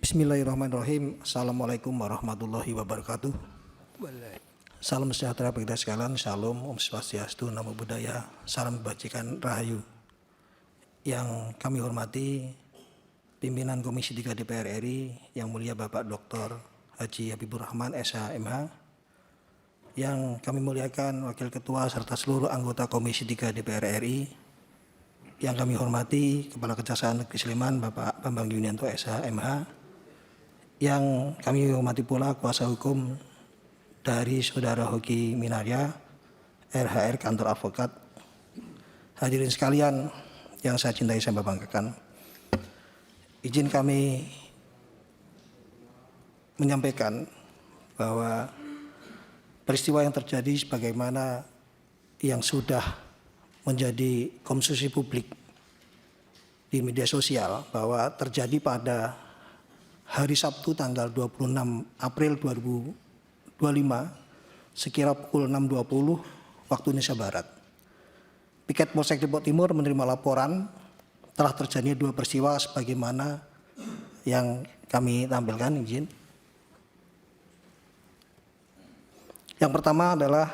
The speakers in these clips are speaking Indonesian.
Bismillahirrahmanirrahim. Assalamualaikum warahmatullahi wabarakatuh. Salam sejahtera bagi kita sekalian. Shalom, Om Swastiastu, Namo Buddhaya, salam kebajikan rahayu. Yang kami hormati pimpinan Komisi 3 DPR RI, yang mulia Bapak Dr. Haji Habibur Rahman, SH.MH, yang kami muliakan Wakil Ketua serta seluruh anggota Komisi 3 DPR RI, yang kami hormati Kepala Kejaksaan Negeri Sleman Bapak Bambang Yunianto, SH.MH, yang kami hormati pula kuasa hukum dari Saudara Hoki Minarya, RHR Kantor Advokat. Hadirin sekalian yang saya cintai, saya banggakan. Izin kami menyampaikan bahwa peristiwa yang terjadi sebagaimana yang sudah menjadi konsumsi publik di media sosial, bahwa terjadi pada hari Sabtu tanggal 26 April 2025 sekira pukul 6.20 waktu Indonesia Barat. Piket Polsek Depok Timur menerima laporan telah terjadi dua peristiwa sebagaimana yang kami tampilkan. Izin. Yang pertama adalah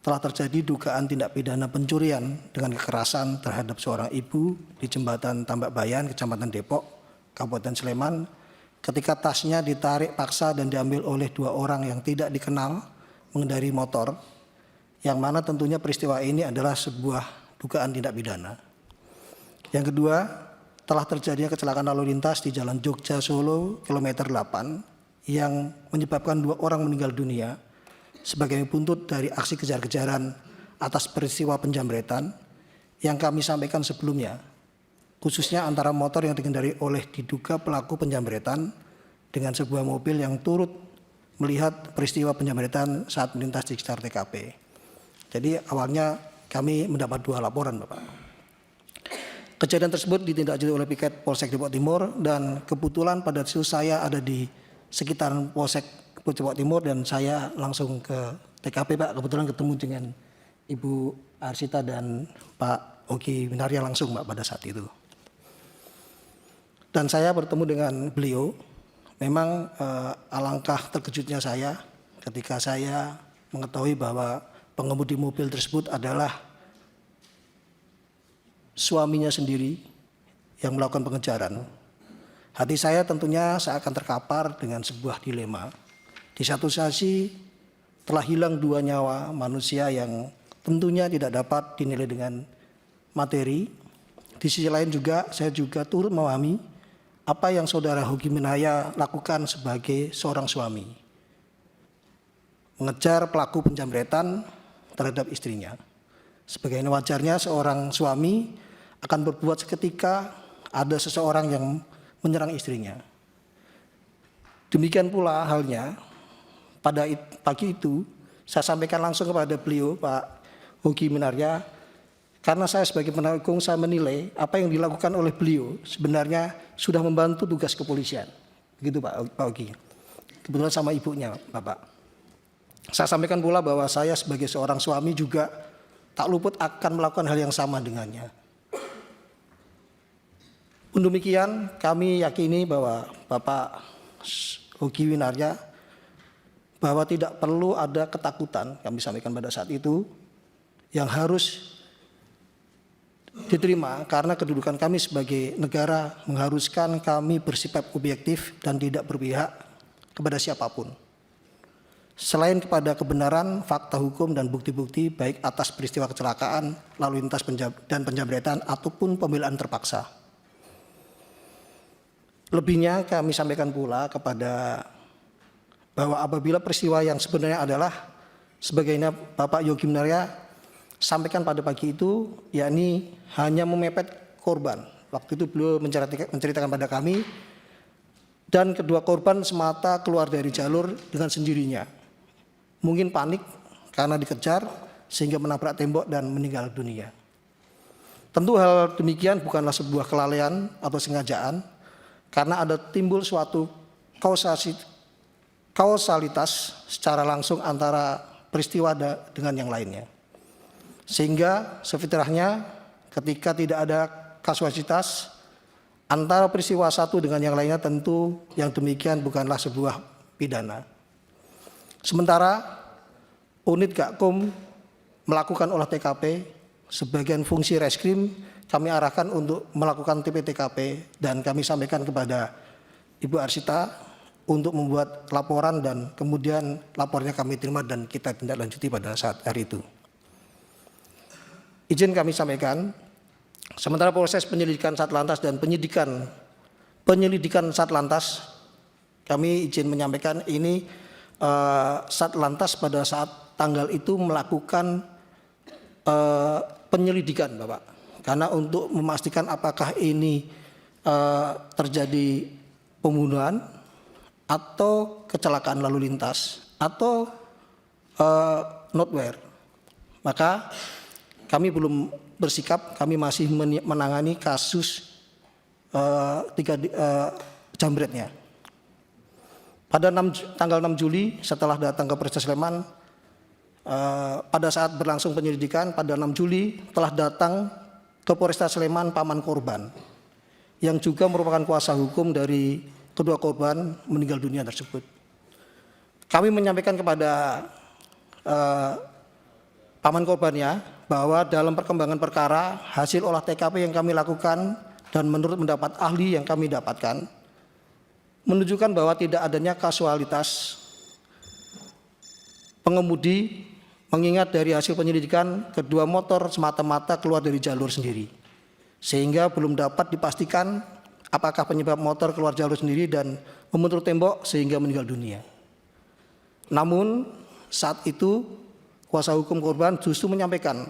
telah terjadi dugaan tindak pidana pencurian dengan kekerasan terhadap seorang ibu di Jembatan Tambak Bayan, Kecamatan Depok, Kabupaten Sleman, ketika tasnya ditarik paksa dan diambil oleh dua orang yang tidak dikenal mengendarai motor, yang mana tentunya peristiwa ini adalah sebuah dugaan tindak pidana. Yang kedua, telah terjadinya kecelakaan lalu lintas di Jalan Jogja Solo kilometer 8 yang menyebabkan dua orang meninggal dunia sebagai buntut dari aksi kejar-kejaran atas peristiwa penjamretan yang kami sampaikan sebelumnya, khususnya antara motor yang dikendari oleh diduga pelaku penjamretan dengan sebuah mobil yang turut melihat peristiwa penjamretan saat melintas di sekitar TKP. Jadi awalnya kami mendapat dua laporan, Bapak. Kejadian tersebut ditindaklanjuti oleh piket Polsek Depok Timur, dan kebetulan pada saat saya ada di sekitaran Polsek Depok Timur dan saya langsung ke TKP, Pak. Kebetulan ketemu dengan Ibu Arsita dan Pak Hoki Minarya langsung, Pak, pada saat itu. Dan saya bertemu dengan beliau. Memang alangkah terkejutnya saya ketika saya mengetahui bahwa pengemudi mobil tersebut adalah suaminya sendiri yang melakukan pengejaran. Hati saya tentunya seakan terkapar dengan sebuah dilema. Di satu sisi telah hilang dua nyawa manusia yang tentunya tidak dapat dinilai dengan materi. Di sisi lain juga saya juga turut memahami apa yang Saudara Hoki Minarya lakukan sebagai seorang suami, mengejar pelaku penjamretan terhadap istrinya. Sebagaimana wajarnya seorang suami akan berbuat seketika ada seseorang yang menyerang istrinya. Demikian pula halnya pada pagi itu saya sampaikan langsung kepada beliau, Pak Hoki Minarya, karena saya sebagai penasihat hukum, saya menilai apa yang dilakukan oleh beliau sebenarnya sudah membantu tugas kepolisian. Begitu Pak Hoki. Kebetulan sama ibunya, Bapak. Saya sampaikan pula bahwa saya sebagai seorang suami juga tak luput akan melakukan hal yang sama dengannya. Untuk demikian, kami yakini bahwa Bapak Hoki Minarya bahwa tidak perlu ada ketakutan, kami sampaikan pada saat itu, yang harus diterima karena kedudukan kami sebagai negara mengharuskan kami bersifat objektif dan tidak berpihak kepada siapapun. Selain kepada kebenaran, fakta hukum dan bukti-bukti baik atas peristiwa kecelakaan, lalu lintas dan penjamretan ataupun pembelaan terpaksa. Lebihnya kami sampaikan pula kepada bahwa apabila peristiwa yang sebenarnya adalah sebagaimana Bapak Hoki Minarya sampaikan pada pagi itu, yakni hanya memepet korban. Waktu itu beliau menceritakan pada kami, dan kedua korban semata keluar dari jalur dengan sendirinya. Mungkin panik karena dikejar sehingga menabrak tembok dan meninggal dunia. Tentu hal demikian bukanlah sebuah kelalaian atau sengajaan, karena ada timbul suatu kausalitas secara langsung antara peristiwa dengan yang lainnya. Sehingga sefitrahnya ketika tidak ada kasualitas, antara peristiwa satu dengan yang lainnya tentu yang demikian bukanlah sebuah pidana. Sementara unit Gakum melakukan olah TKP, sebagian fungsi reskrim kami arahkan untuk melakukan TP-TKP dan kami sampaikan kepada Ibu Arsita untuk membuat laporan dan kemudian lapornya kami terima dan kita tindak lanjuti pada saat hari itu. Izin kami sampaikan, sementara proses penyelidikan Satlantas dan penyelidikan Satlantas, kami izin menyampaikan ini Satlantas pada saat tanggal itu melakukan penyelidikan, Bapak. Karena untuk memastikan apakah ini terjadi pembunuhan atau kecelakaan lalu lintas atau notwear, maka kami belum bersikap, kami masih menangani kasus jambretnya. Pada tanggal 6 Juli setelah datang ke Polres Sleman, pada saat berlangsung penyelidikan pada 6 Juli telah datang ke Polres Sleman paman korban yang juga merupakan kuasa hukum dari kedua korban meninggal dunia tersebut. Kami menyampaikan kepada paman korbannya bahwa dalam perkembangan perkara hasil olah TKP yang kami lakukan dan menurut pendapat ahli yang kami dapatkan menunjukkan bahwa tidak adanya kasualitas pengemudi, mengingat dari hasil penyelidikan kedua motor semata-mata keluar dari jalur sendiri, sehingga belum dapat dipastikan apakah penyebab motor keluar jalur sendiri dan membentur tembok sehingga meninggal dunia. Namun saat itu kuasa hukum korban justru menyampaikan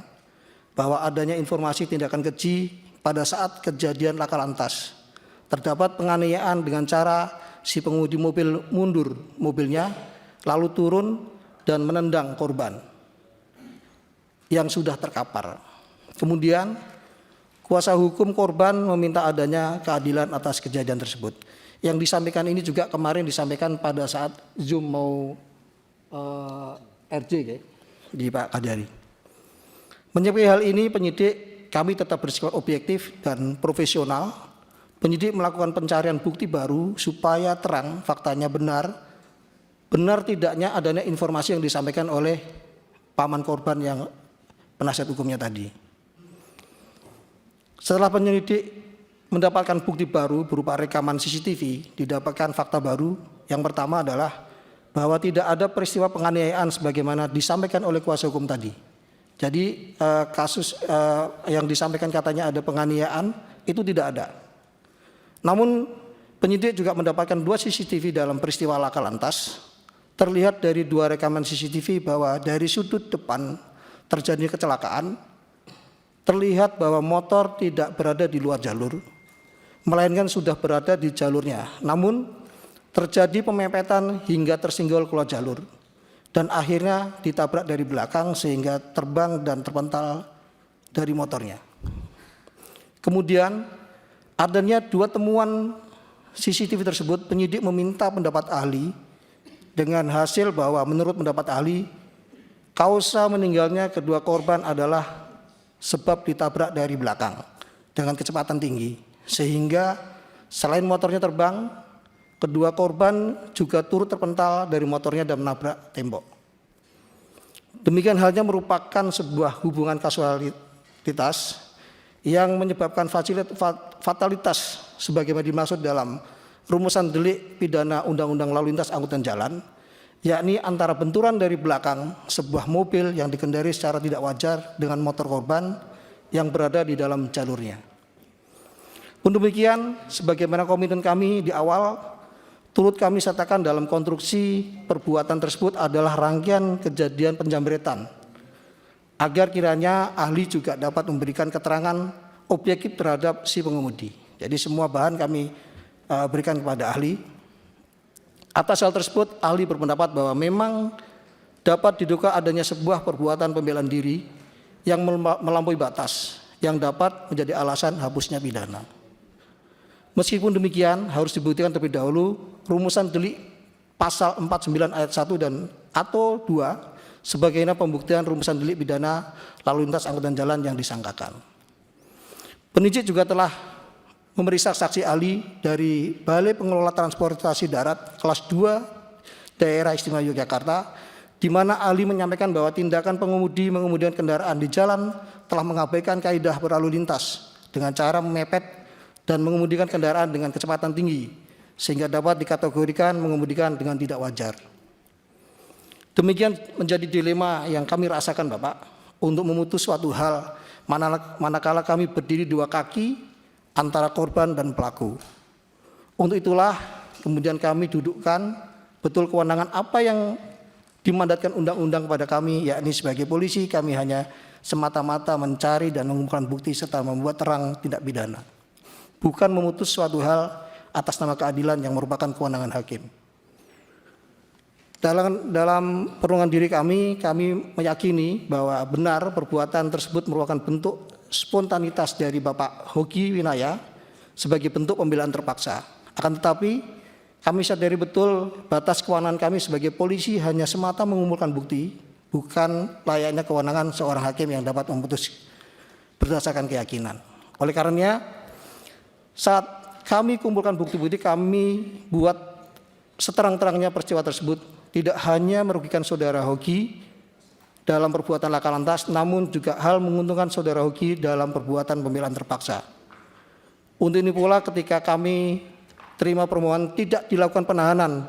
bahwa adanya informasi tindakan keji pada saat kejadian laka lantas. Terdapat penganiayaan dengan cara si pengemudi mobil mundur mobilnya lalu turun dan menendang korban yang sudah terkapar. Kemudian kuasa hukum korban meminta adanya keadilan atas kejadian tersebut. Yang disampaikan ini juga kemarin disampaikan pada saat Zoom mau RJ di Pak Kadari. Menyikapi hal ini penyidik kami tetap bersifat objektif dan profesional. Penyidik melakukan pencarian bukti baru supaya terang faktanya benar tidaknya adanya informasi yang disampaikan oleh paman korban yang penasihat hukumnya tadi. Setelah penyelidik mendapatkan bukti baru berupa rekaman CCTV, didapatkan fakta baru. Yang pertama adalah bahwa tidak ada peristiwa penganiayaan sebagaimana disampaikan oleh kuasa hukum tadi. Jadi kasus yang disampaikan katanya ada penganiayaan itu tidak ada. Namun penyidik juga mendapatkan 2 CCTV dalam peristiwa laka lantas. Terlihat dari 2 rekaman CCTV bahwa dari sudut depan terjadi kecelakaan, terlihat bahwa motor tidak berada di luar jalur, melainkan sudah berada di jalurnya. Namun terjadi pemepetan hingga tersinggol keluar jalur dan akhirnya ditabrak dari belakang sehingga terbang dan terpental dari motornya. Kemudian adanya 2 temuan CCTV tersebut, penyidik meminta pendapat ahli dengan hasil bahwa menurut pendapat ahli kausa meninggalnya kedua korban adalah sebab ditabrak dari belakang dengan kecepatan tinggi, sehingga selain motornya terbang, kedua korban juga turut terpental dari motornya dan menabrak tembok. Demikian halnya merupakan sebuah hubungan kasualitas yang menyebabkan fatalitas sebagaimana dimaksud dalam rumusan delik pidana Undang-Undang Lalu Lintas Angkutan Jalan, yakni antara benturan dari belakang sebuah mobil yang dikendari secara tidak wajar dengan motor korban yang berada di dalam jalurnya. Pun demikian, sebagaimana komitmen kami di awal, turut kami sertakan dalam konstruksi perbuatan tersebut adalah rangkaian kejadian penjambretan, agar kiranya ahli juga dapat memberikan keterangan objektif terhadap si pengemudi. Jadi semua bahan kami berikan kepada ahli. Atas hal tersebut, ahli berpendapat bahwa memang dapat diduga adanya sebuah perbuatan pembelaan diri yang melampaui batas, yang dapat menjadi alasan hapusnya pidana. Meskipun demikian, harus dibuktikan terlebih dahulu rumusan delik pasal 49 ayat 1 dan atau 2 sebagaimana pembuktian rumusan delik pidana lalu lintas angkutan jalan yang disangkakan. Penyidik juga telah memeriksa saksi ahli dari Balai Pengelola Transportasi Darat kelas 2 Daerah Istimewa Yogyakarta, di mana ahli menyampaikan bahwa tindakan pengemudi mengemudikan kendaraan di jalan telah mengabaikan kaidah berlalu lintas dengan cara memepet dan mengemudikan kendaraan dengan kecepatan tinggi, sehingga dapat dikategorikan mengemudikan dengan tidak wajar. Demikian menjadi dilema yang kami rasakan, Bapak, untuk memutus suatu hal manakala kami berdiri dua kaki antara korban dan pelaku. Untuk itulah kemudian kami dudukkan betul kewenangan apa yang dimandatkan undang-undang kepada kami, yakni sebagai polisi kami hanya semata-mata mencari dan mengumpulkan bukti serta membuat terang tindak pidana, bukan memutus suatu hal atas nama keadilan yang merupakan kewenangan hakim. Dalam perundungan diri kami meyakini bahwa benar perbuatan tersebut merupakan bentuk spontanitas dari Bapak Hoki Winaya sebagai bentuk pembelaan terpaksa. Akan tetapi kami sadari betul batas kewenangan kami sebagai polisi hanya semata mengumpulkan bukti, bukan layaknya kewenangan seorang hakim yang dapat memutus berdasarkan keyakinan. Oleh karenanya, saat kami kumpulkan bukti-bukti, kami buat seterang-terangnya peristiwa tersebut tidak hanya merugikan saudara Hoki dalam perbuatan laka lantas, namun juga hal menguntungkan saudara Hoki dalam perbuatan pembelaan terpaksa. Untuk ini pula ketika kami terima permohonan tidak dilakukan penahanan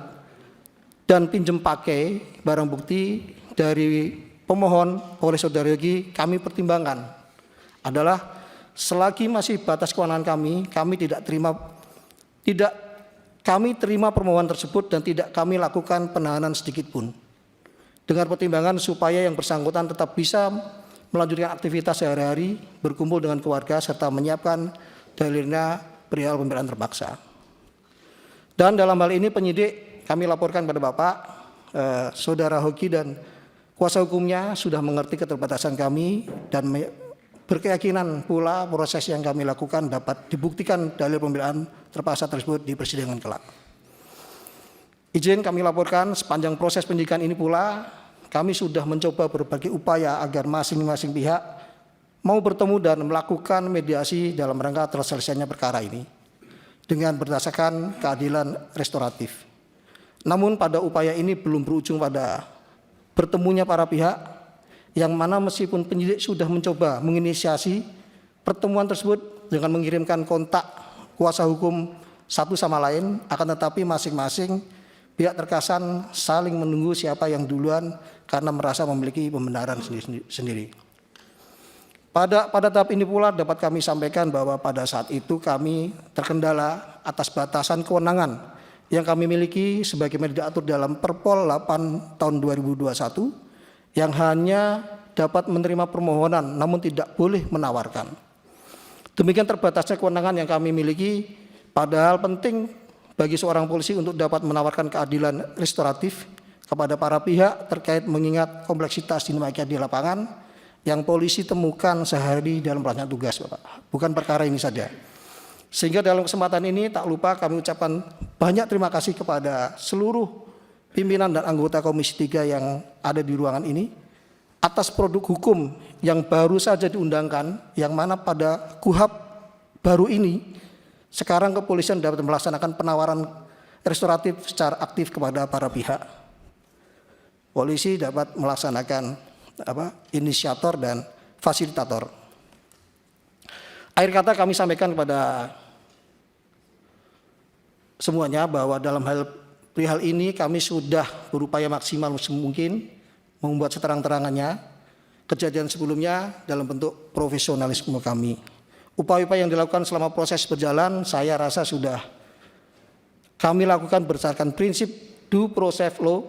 dan pinjam pakai barang bukti dari pemohon oleh saudara Hoki, kami pertimbangkan adalah selagi masih batas kewenangan kami terima permohonan tersebut dan tidak kami lakukan penahanan sedikit pun. Dengan pertimbangan supaya yang bersangkutan tetap bisa melanjutkan aktivitas sehari-hari, berkumpul dengan keluarga, serta menyiapkan dalilnya perihal pembelaan terpaksa. Dan dalam hal ini penyidik kami laporkan pada Bapak, saudara Hoki dan kuasa hukumnya sudah mengerti keterbatasan kami dan berkeyakinan pula proses yang kami lakukan dapat dibuktikan dalil pembelaan terpaksa tersebut di persidangan kelak. Izin kami laporkan sepanjang proses penyidikan ini pula kami sudah mencoba berbagai upaya agar masing-masing pihak mau bertemu dan melakukan mediasi dalam rangka terselesainya perkara ini dengan berdasarkan keadilan restoratif. Namun pada upaya ini belum berujung pada bertemunya para pihak, yang mana meskipun penyidik sudah mencoba menginisiasi pertemuan tersebut dengan mengirimkan kontak kuasa hukum satu sama lain, akan tetapi masing-masing pihak terkesan saling menunggu siapa yang duluan karena merasa memiliki pembenaran sendiri. Pada tahap ini pula dapat kami sampaikan bahwa pada saat itu kami terkendala atas batasan kewenangan yang kami miliki sebagaimana diatur dalam Perpol 8 tahun 2021 yang hanya dapat menerima permohonan namun tidak boleh menawarkan. Demikian terbatasnya kewenangan yang kami miliki, padahal penting bagi seorang polisi untuk dapat menawarkan keadilan restoratif kepada para pihak terkait mengingat kompleksitas dinamika di lapangan yang polisi temukan sehari dalam pelaksanaan tugas, Bapak. Bukan perkara ini saja. Sehingga dalam kesempatan ini tak lupa kami ucapkan banyak terima kasih kepada seluruh pimpinan dan anggota Komisi 3 yang ada di ruangan ini atas produk hukum yang baru saja diundangkan, yang mana pada KUHP baru ini sekarang kepolisian dapat melaksanakan penawaran restoratif secara aktif kepada para pihak. Polisi dapat melaksanakan inisiator dan fasilitator. Akhir kata kami sampaikan kepada semuanya bahwa dalam perihal ini kami sudah berupaya maksimal mungkin membuat seterang-terangannya kejadian sebelumnya dalam bentuk profesionalisme kami. Upaya-upaya yang dilakukan selama proses berjalan saya rasa sudah kami lakukan berdasarkan prinsip due process law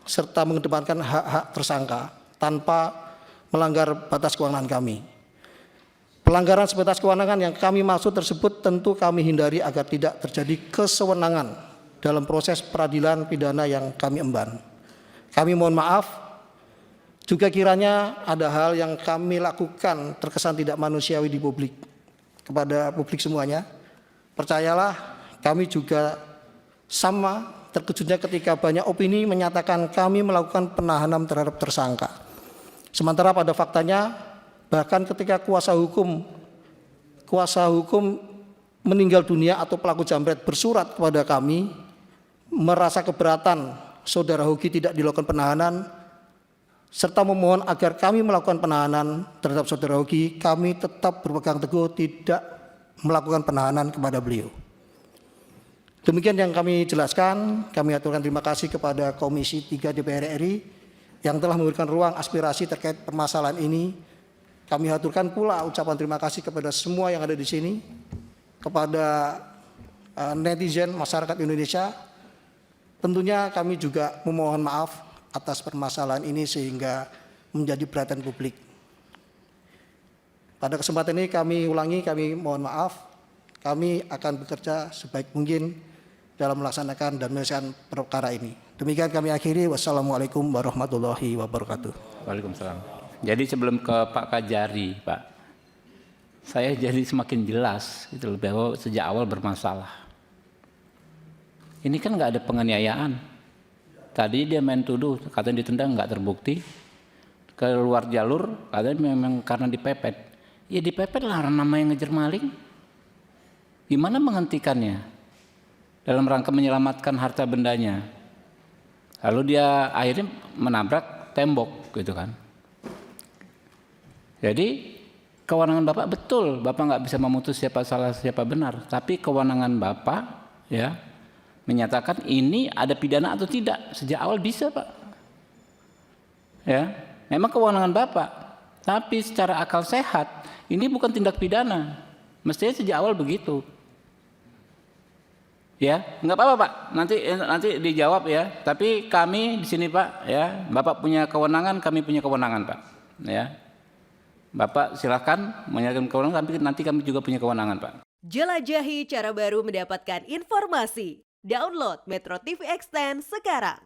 serta mengedepankan hak-hak tersangka tanpa melanggar batas kewenangan kami. Pelanggaran sebatas kewenangan yang kami maksud tersebut tentu kami hindari agar tidak terjadi kesewenangan dalam proses peradilan pidana yang kami emban. Kami mohon maaf juga kiranya ada hal yang kami lakukan terkesan tidak manusiawi di publik. Kepada publik semuanya, percayalah kami juga sama terkejutnya ketika banyak opini menyatakan kami melakukan penahanan terhadap tersangka. Sementara pada faktanya bahkan ketika kuasa hukum meninggal dunia atau pelaku jambret bersurat kepada kami merasa keberatan saudara Hoki tidak dilakukan penahanan serta memohon agar kami melakukan penahanan terhadap saudara Hoki, kami tetap berpegang teguh tidak melakukan penahanan kepada beliau. Demikian yang kami jelaskan. Kami aturkan terima kasih kepada Komisi 3 DPR RI yang telah memberikan ruang aspirasi terkait permasalahan ini. Kami aturkan pula ucapan terima kasih kepada semua yang ada di sini, kepada netizen masyarakat Indonesia. Tentunya kami juga memohon maaf atas permasalahan ini sehingga menjadi perhatian publik. Pada kesempatan ini kami ulangi, kami mohon maaf. Kami akan bekerja sebaik mungkin dalam melaksanakan dan menyelesaikan perkara ini. Demikian kami akhiri. Wassalamualaikum warahmatullahi wabarakatuh. Waalaikumsalam. Jadi sebelum ke Pak Kajari, Pak, saya jadi semakin jelas gitu loh, bahwa sejak awal bermasalah. Ini kan nggak ada penganiayaan. Tadi dia main tuduh, katanya ditendang nggak terbukti. Keluar jalur, katanya memang karena dipepet. Ya dipepet lah namanya ngejar maling. Gimana menghentikannya? Dalam rangka menyelamatkan harta bendanya. Lalu dia akhirnya menabrak tembok gitu kan. Jadi kewenangan Bapak betul, Bapak nggak bisa memutus siapa salah siapa benar. Tapi kewenangan Bapak ya menyatakan ini ada pidana atau tidak. Sejak awal bisa Pak. Ya, memang kewenangan Bapak. Tapi secara akal sehat ini bukan tindak pidana. Mestinya sejak awal begitu. Ya, nggak apa-apa Pak. Nanti dijawab ya. Tapi kami di sini Pak, ya, Bapak punya kewenangan, kami punya kewenangan Pak. Ya, Bapak silakan menyatakan kewenangan, tapi nanti kami juga punya kewenangan Pak. Jelajahi cara baru mendapatkan informasi. Download Metro TV Extend sekarang.